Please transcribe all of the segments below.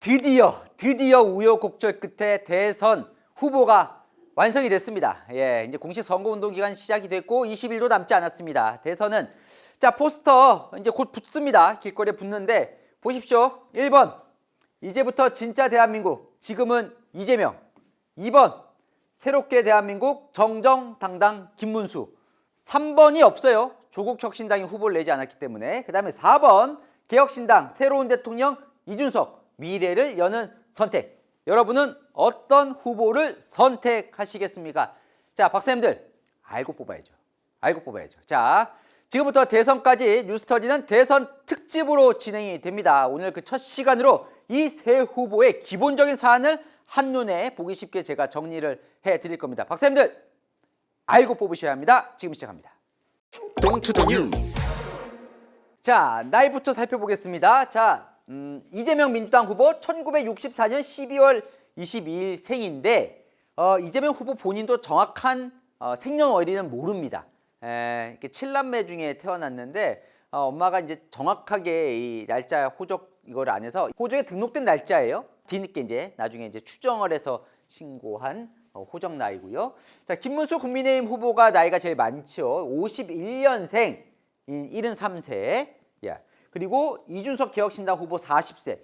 드디어 우여곡절 끝에 대선 후보가 완성이 됐습니다. 예, 이제 공식 선거운동 기간 시작이 됐고 20일도 남지 않았습니다. 대선은 자 포스터 이제 곧 붙습니다. 길거리에 붙는데 보십시오. 1번 이제부터 진짜 대한민국 지금은 이재명. 2번 새롭게 대한민국 정정당당 김문수. 3번이 없어요. 조국 혁신당이 후보를 내지 않았기 때문에. 그 다음에 4번 개혁신당 새로운 대통령 이준석. 미래를 여는 선택. 여러분은 어떤 후보를 선택하시겠습니까? 자, 박사님들 알고 뽑아야죠. 알고 뽑아야죠. 자, 지금부터 대선까지 뉴스터디는 대선 특집으로 진행이 됩니다. 오늘 그 첫 시간으로 이 세 후보의 기본적인 사안을 한눈에 보기 쉽게 제가 정리를 해드릴 겁니다. 박사님들 알고 뽑으셔야 합니다. 지금 시작합니다. 동투더 뉴스. 자, 나이부터 살펴보겠습니다. 자, 이재명 민주당 후보 1964년 12월 22일 생인데 이재명 후보 본인도 정확한 생년월일은 모릅니다. 이렇게 7남매 중에 태어났는데 엄마가 이제 정확하게 이 날짜 호적 이걸 안 해서 호적에 등록된 날짜예요. 뒤늦게 이제 나중에 이제 추정을 해서 신고한 호적 나이고요. 자, 김문수 국민의힘 후보가 나이가 제일 많죠. 51년생 73세. 예. 그리고 이준석 개혁신당 후보 40세.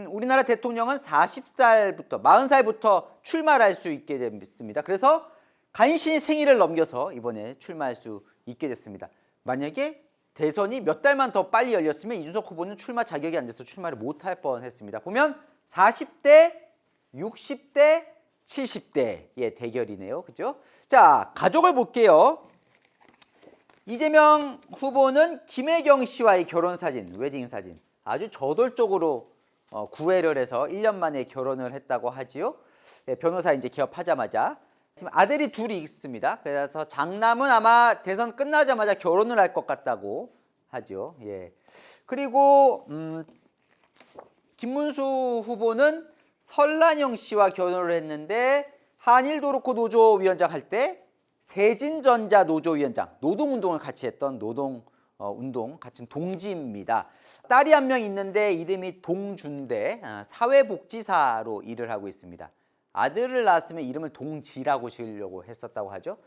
우리나라 대통령은 40살부터 40살부터 출마를 할 수 있게 됐습니다. 그래서 간신히 생일을 넘겨서 이번에 출마할 수 있게 됐습니다. 만약에 대선이 몇 달만 더 빨리 열렸으면 이준석 후보는 출마 자격이 안 돼서 출마를 못할 뻔했습니다. 보면 40대, 60대, 70대의 대결이네요. 그죠? 자, 가족을 볼게요. 이재명 후보는 김혜경 씨와의 결혼 사진, 웨딩 사진 아주 저돌적으로 구애를 해서 1년 만에 결혼을 했다고 하지요. 예, 변호사 이제 개업하자마자 지금 아들이 둘이 있습니다. 그래서 장남은 아마 대선 끝나자마자 결혼을 할 것 같다고 하죠. 예. 그리고 김문수 후보는 설란영 씨와 결혼을 했는데 한일도로코 노조위원장 할 때 세진전자 노조위원장, 노동운동을 같이 했던 노동운동 같은 동지입니다. 딸이 한 명 있는데 이름이 동준대, 사회복지사로 일을 하고 있습니다. 아들을 낳았으면 이름을 동지라고 지으려고 했었다고 하죠.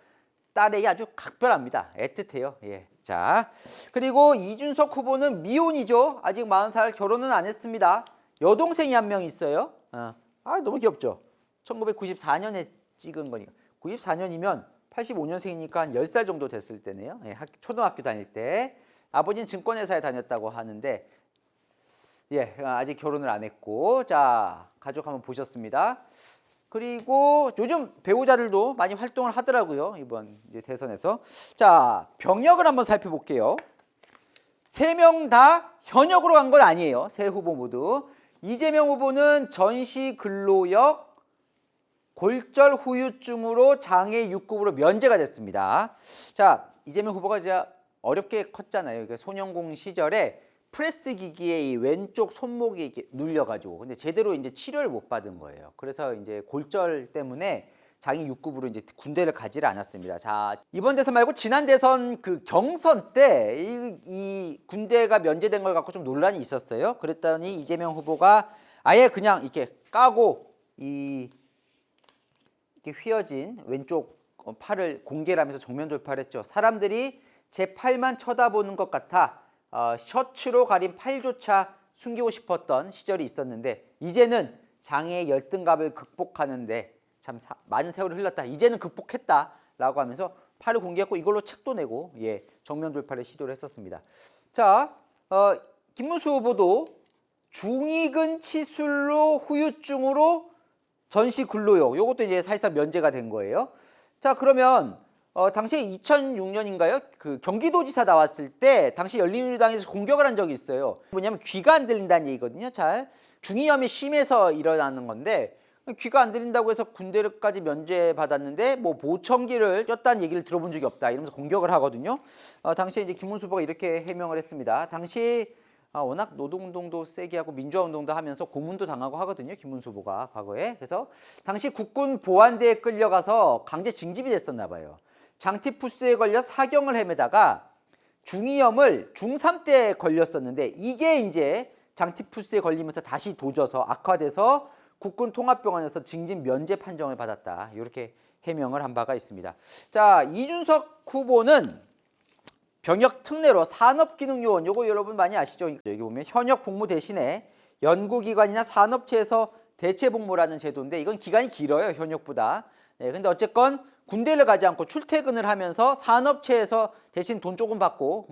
딸에게 아주 각별합니다. 애틋해요. 예. 자, 그리고 이준석 후보는 미혼이죠. 아직 40살 결혼은 안 했습니다. 여동생이 한 명 있어요. 너무 귀엽죠. 1994년에 찍은 거니까. 94년이면 85년생이니까 한 10살 정도 됐을 때네요. 예, 초등학교 다닐 때. 아버지는 증권회사에 다녔다고 하는데 예, 아직 결혼을 안 했고. 자, 가족 한번 보셨습니다. 그리고 요즘 배우자들도 많이 활동을 하더라고요. 이번 이제 대선에서. 자, 병역을 한번 살펴볼게요. 3명 다 현역으로 간 건 아니에요. 세 후보 모두. 이재명 후보는 전시 근로역 골절 후유증으로 장애 6급으로 면제가 됐습니다. 자, 이재명 후보가 이제 어렵게 컸잖아요. 그러니까 소년공 시절에 프레스 기기에 이 왼쪽 손목이 이렇게 눌려가지고 근데 제대로 이제 치료를 못 받은 거예요. 그래서 이제 골절 때문에 장애 6급으로 이제 군대를 가지를 않았습니다. 자, 이번 대선 말고 지난 대선 그 경선 때 이 군대가 면제된 걸 갖고 좀 논란이 있었어요. 그랬더니 이재명 후보가 아예 그냥 이렇게 까고 이렇게 휘어진 왼쪽 팔을 공개를 하면서 정면 돌파를 했죠. 사람들이 제 팔만 쳐다보는 것 같아 셔츠로 가린 팔조차 숨기고 싶었던 시절이 있었는데 이제는 장애의 열등감을 극복하는데 참 많은 세월이 흘렀다. 이제는 극복했다라고 하면서 팔을 공개했고 이걸로 책도 내고 예, 정면 돌파를 시도를 했었습니다. 자, 김문수 후보도 중이근 치술로 후유증으로 전시 근로역 요것도 이제 사실상 면제가 된 거예요. 자, 그러면 당시에 2006년인가요? 그 경기도지사 나왔을 때 당시 열린우리당에서 공격을 한 적이 있어요. 뭐냐면 귀가 안 들린다는 얘기거든요. 잘 중이염이 심해서 일어나는 건데 귀가 안 들린다고 해서 군대까지 면제받았는데 뭐 보청기를 꼈다는 얘기를 들어본 적이 없다 이러면서 공격을 하거든요. 당시에 이제 김문수 후보가 이렇게 해명을 했습니다. 당시 워낙 노동운동도 세게 하고 민주화운동도 하면서 고문도 당하고 하거든요. 김문수 후보가 과거에. 그래서 당시 국군 보안대에 끌려가서 강제 징집이 됐었나 봐요. 장티푸스에 걸려 사경을 헤매다가 중이염을 중3 때 걸렸었는데 이게 이제 장티푸스에 걸리면서 다시 도져서 악화돼서 국군 통합병원에서 징집 면제 판정을 받았다. 이렇게 해명을 한 바가 있습니다. 자, 이준석 후보는 병역 특례로 산업기능요원, 요거 여러분 많이 아시죠? 여기 보면 현역 복무 대신에 연구기관이나 산업체에서 대체복무라는 제도인데 이건 기간이 길어요, 현역보다. 네, 근데 어쨌건 군대를 가지 않고 출퇴근을 하면서 산업체에서 대신 돈 조금 받고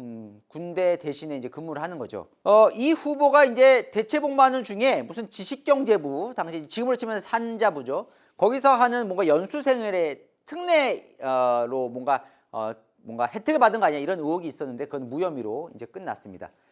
군대 대신에 이제 근무를 하는 거죠. 이 후보가 이제 대체복무하는 중에 무슨 지식경제부, 당시 지금으로 치면 산자부죠. 거기서 하는 뭔가 연수생활의 특례로 뭔가 혜택을 받은 거 아니야 이런 의혹이 있었는데 그건 무혐의로 이제 끝났습니다.